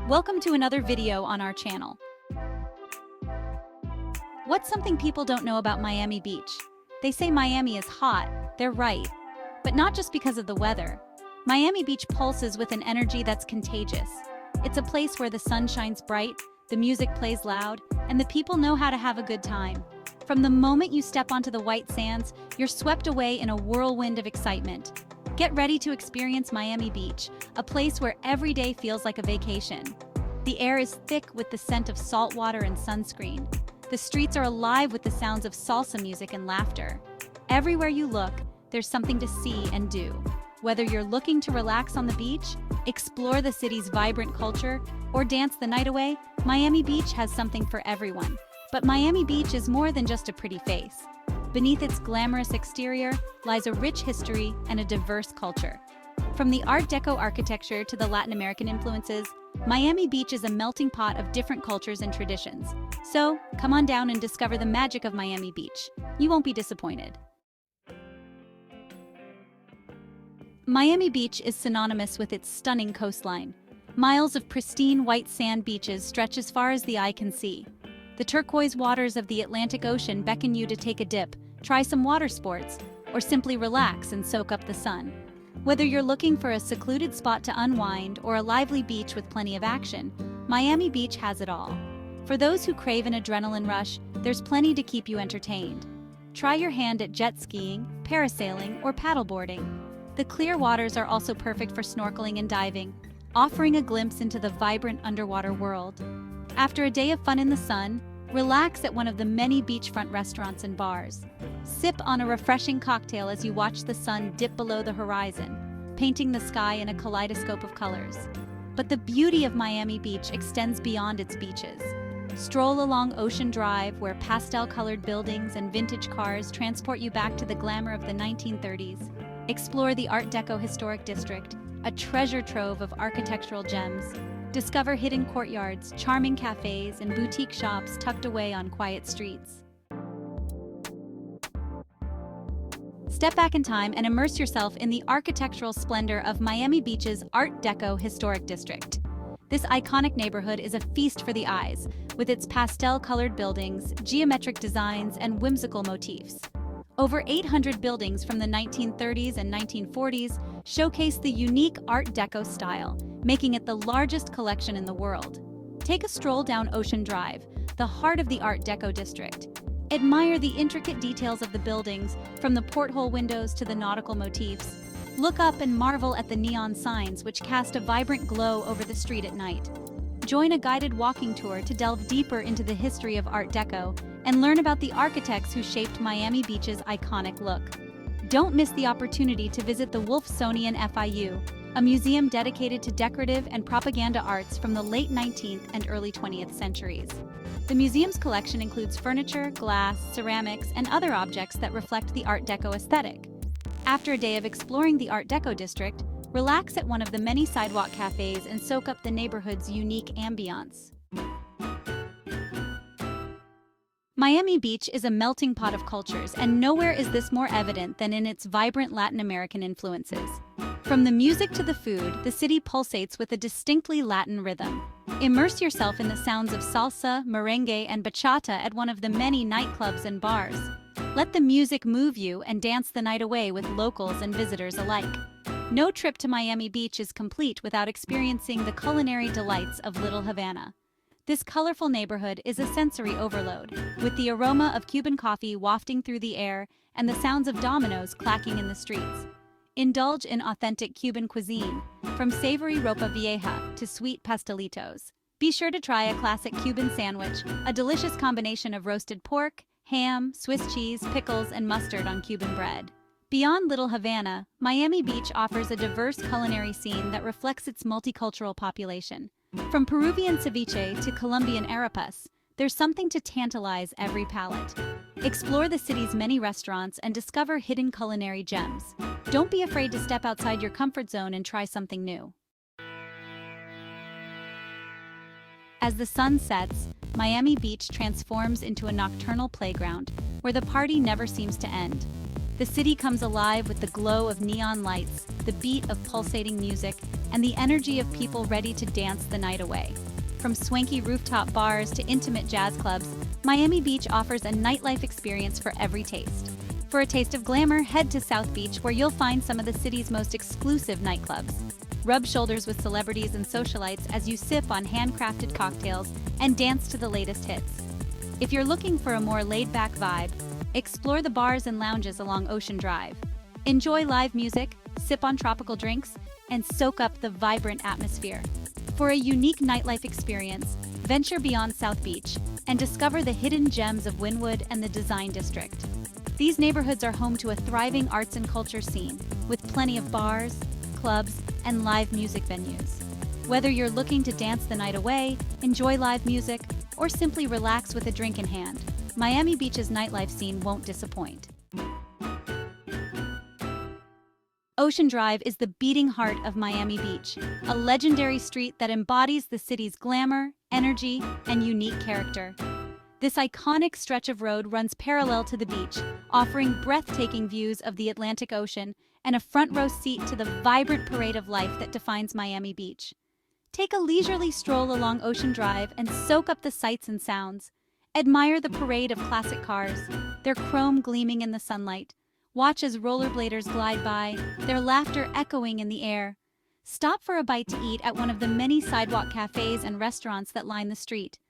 Welcome to another video on our channel. What's something people don't know about Miami Beach? They say Miami is hot, they're right. But not just because of the weather. Miami Beach pulses with an energy that's contagious. It's a place where the sun shines bright, the music plays loud, and the people know how to have a good time. From the moment you step onto the white sands, you're swept away in a whirlwind of excitement. Get ready to experience Miami Beach, a place where every day feels like a vacation. The air is thick with the scent of salt water and sunscreen. The streets are alive with the sounds of salsa music and laughter. Everywhere you look, there's something to see and do. Whether you're looking to relax on the beach, explore the city's vibrant culture, or dance the night away, Miami Beach has something for everyone. But Miami Beach is more than just a pretty face. Beneath its glamorous exterior lies a rich history and a diverse culture. From the Art Deco architecture to the Latin American influences, Miami Beach is a melting pot of different cultures and traditions. So, come on down and discover the magic of Miami Beach. You won't be disappointed. Miami Beach is synonymous with its stunning coastline. Miles of pristine white sand beaches stretch as far as the eye can see. The turquoise waters of the Atlantic Ocean beckon you to take a dip, try some water sports, or simply relax and soak up the sun. Whether you're looking for a secluded spot to unwind or a lively beach with plenty of action, Miami Beach has it all. For those who crave an adrenaline rush, there's plenty to keep you entertained. Try your hand at jet skiing, parasailing, or paddleboarding. The clear waters are also perfect for snorkeling and diving, offering a glimpse into the vibrant underwater world. After a day of fun in the sun, relax at one of the many beachfront restaurants and bars. Sip on a refreshing cocktail as you watch the sun dip below the horizon, painting the sky in a kaleidoscope of colors. But the beauty of Miami Beach extends beyond its beaches. Stroll along Ocean Drive, where pastel-colored buildings and vintage cars transport you back to the glamour of the 1930s. Explore the Art Deco Historic District, a treasure trove of architectural gems. Discover hidden courtyards, charming cafes, and boutique shops tucked away on quiet streets. Step back in time and immerse yourself in the architectural splendor of Miami Beach's Art Deco Historic District. This iconic neighborhood is a feast for the eyes, with its pastel-colored buildings, geometric designs, and whimsical motifs. Over 800 buildings from the 1930s and 1940s showcase the unique Art Deco style, making it the largest collection in the world. Take a stroll down Ocean Drive, the heart of the Art Deco district. Admire the intricate details of the buildings, from the porthole windows to the nautical motifs. Look up and marvel at the neon signs, which cast a vibrant glow over the street at night. Join a guided walking tour to delve deeper into the history of Art Deco and learn about the architects who shaped Miami Beach's iconic look. Don't miss the opportunity to visit the Wolfsonian FIU, a museum dedicated to decorative and propaganda arts from the late 19th and early 20th centuries. The museum's collection includes furniture, glass, ceramics, and other objects that reflect the Art Deco aesthetic. After a day of exploring the Art Deco district, relax at one of the many sidewalk cafes and soak up the neighborhood's unique ambiance. Miami Beach is a melting pot of cultures, and nowhere is this more evident than in its vibrant Latin American influences. From the music to the food, the city pulsates with a distinctly Latin rhythm. Immerse yourself in the sounds of salsa, merengue, and bachata at one of the many nightclubs and bars. Let the music move you and dance the night away with locals and visitors alike. No trip to Miami Beach is complete without experiencing the culinary delights of Little Havana. This colorful neighborhood is a sensory overload, with the aroma of Cuban coffee wafting through the air and the sounds of dominoes clacking in the streets. Indulge in authentic Cuban cuisine, from savory ropa vieja to sweet pastelitos. Be sure to try a classic Cuban sandwich, a delicious combination of roasted pork, ham, Swiss cheese, pickles, and mustard on Cuban bread. Beyond Little Havana, Miami Beach offers a diverse culinary scene that reflects its multicultural population. From Peruvian ceviche to Colombian arepas, there's something to tantalize every palate. Explore the city's many restaurants and discover hidden culinary gems. Don't be afraid to step outside your comfort zone and try something new. As the sun sets, Miami Beach transforms into a nocturnal playground where the party never seems to end. The city comes alive with the glow of neon lights, the beat of pulsating music, and the energy of people ready to dance the night away. From swanky rooftop bars to intimate jazz clubs, Miami Beach offers a nightlife experience for every taste. For a taste of glamour, head to South Beach, where you'll find some of the city's most exclusive nightclubs. Rub shoulders with celebrities and socialites as you sip on handcrafted cocktails and dance to the latest hits. If you're looking for a more laid-back vibe, explore the bars and lounges along Ocean Drive. Enjoy live music, sip on tropical drinks, and soak up the vibrant atmosphere. For a unique nightlife experience, venture beyond South Beach and discover the hidden gems of Wynwood and the Design District. These neighborhoods are home to a thriving arts and culture scene, with plenty of bars, clubs, and live music venues. Whether you're looking to dance the night away, enjoy live music, or simply relax with a drink in hand, Miami Beach's nightlife scene won't disappoint. Ocean Drive is the beating heart of Miami Beach, a legendary street that embodies the city's glamour, energy, and unique character. This iconic stretch of road runs parallel to the beach, offering breathtaking views of the Atlantic Ocean and a front-row seat to the vibrant parade of life that defines Miami Beach. Take a leisurely stroll along Ocean Drive and soak up the sights and sounds. Admire the parade of classic cars, their chrome gleaming in the sunlight. Watch as rollerbladers glide by, their laughter echoing in the air. Stop for a bite to eat at one of the many sidewalk cafes and restaurants that line the street.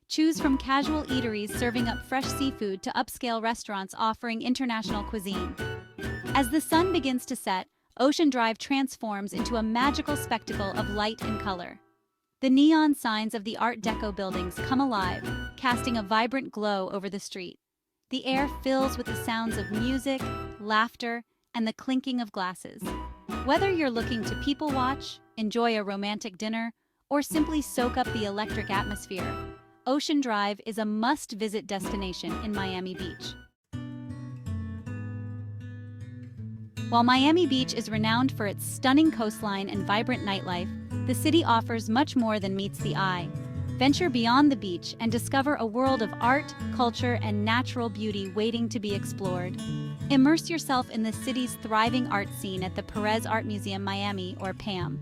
Choose from casual eateries serving up fresh seafood to upscale restaurants offering international cuisine. As the sun begins to set, Ocean Drive transforms into a magical spectacle of light and color. The neon signs of the Art Deco buildings come alive, casting a vibrant glow over the street. The air fills with the sounds of music, laughter, and the clinking of glasses. Whether you're looking to people watch, enjoy a romantic dinner, or simply soak up the electric atmosphere, Ocean Drive is a must-visit destination in Miami Beach. While Miami Beach is renowned for its stunning coastline and vibrant nightlife, the city offers much more than meets the eye. Venture beyond the beach and discover a world of art, culture, and natural beauty waiting to be explored. Immerse yourself in the city's thriving art scene at the Perez Art Museum Miami, or PAM.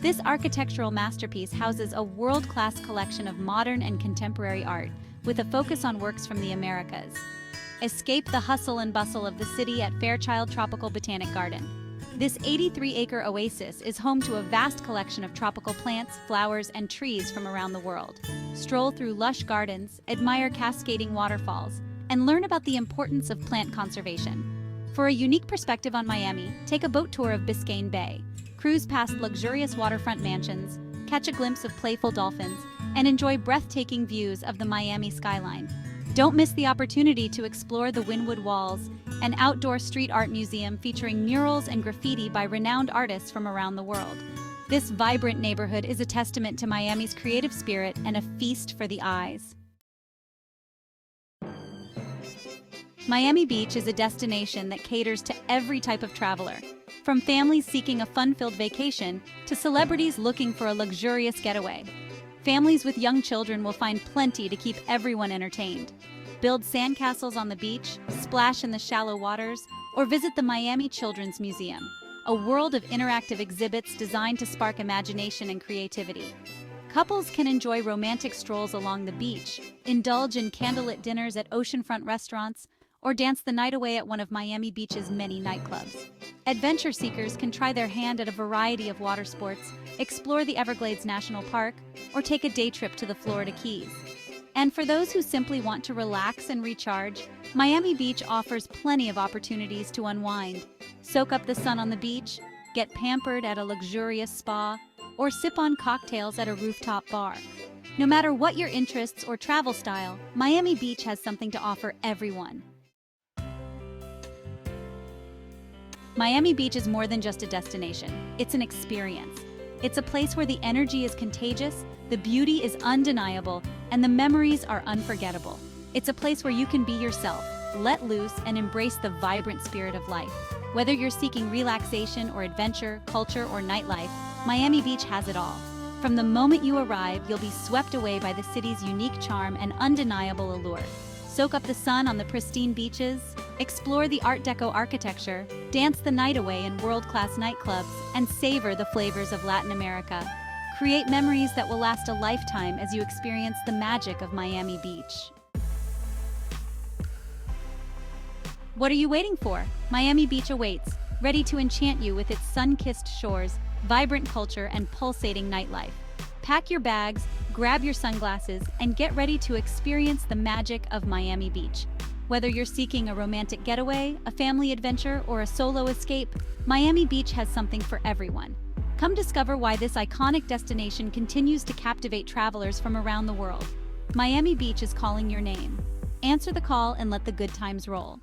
This architectural masterpiece houses a world-class collection of modern and contemporary art, with a focus on works from the Americas. Escape the hustle and bustle of the city at Fairchild Tropical Botanic Garden. This 83-acre oasis is home to a vast collection of tropical plants, flowers, and trees from around the world. Stroll through lush gardens, admire cascading waterfalls, and learn about the importance of plant conservation. For a unique perspective on Miami, take a boat tour of Biscayne Bay. Cruise past luxurious waterfront mansions, catch a glimpse of playful dolphins, and enjoy breathtaking views of the Miami skyline. Don't miss the opportunity to explore the Wynwood Walls, an outdoor street art museum featuring murals and graffiti by renowned artists from around the world. This vibrant neighborhood is a testament to Miami's creative spirit and a feast for the eyes. Miami Beach is a destination that caters to every type of traveler, from families seeking a fun-filled vacation to celebrities looking for a luxurious getaway. Families with young children will find plenty to keep everyone entertained. Build sandcastles on the beach, splash in the shallow waters, or visit the Miami Children's Museum, a world of interactive exhibits designed to spark imagination and creativity. Couples can enjoy romantic strolls along the beach, indulge in candlelit dinners at oceanfront restaurants, or dance the night away at one of Miami Beach's many nightclubs. Adventure seekers can try their hand at a variety of water sports, explore the Everglades National Park, or take a day trip to the Florida Keys. And for those who simply want to relax and recharge, Miami Beach offers plenty of opportunities to unwind. Soak up the sun on the beach, get pampered at a luxurious spa, or sip on cocktails at a rooftop bar. No matter what your interests or travel style, Miami Beach has something to offer everyone. Miami Beach is more than just a destination. It's an experience. It's a place where the energy is contagious, the beauty is undeniable, and the memories are unforgettable. It's a place where you can be yourself, let loose, and embrace the vibrant spirit of life. Whether you're seeking relaxation or adventure, culture, or nightlife, Miami Beach has it all. From the moment you arrive, you'll be swept away by the city's unique charm and undeniable allure. Soak up the sun on the pristine beaches, Explore the Art Deco architecture, dance the night away in world-class nightclubs, and savor the flavors of Latin America. Create memories that will last a lifetime as you experience the magic of Miami Beach. What are you waiting for? Miami Beach awaits, ready to enchant you with its sun-kissed shores, vibrant culture, and pulsating nightlife. Pack your bags, grab your sunglasses, and get ready to experience the magic of Miami Beach. Whether you're seeking a romantic getaway, a family adventure, or a solo escape, Miami Beach has something for everyone. Come discover why this iconic destination continues to captivate travelers from around the world. Miami Beach is calling your name. Answer the call and let the good times roll.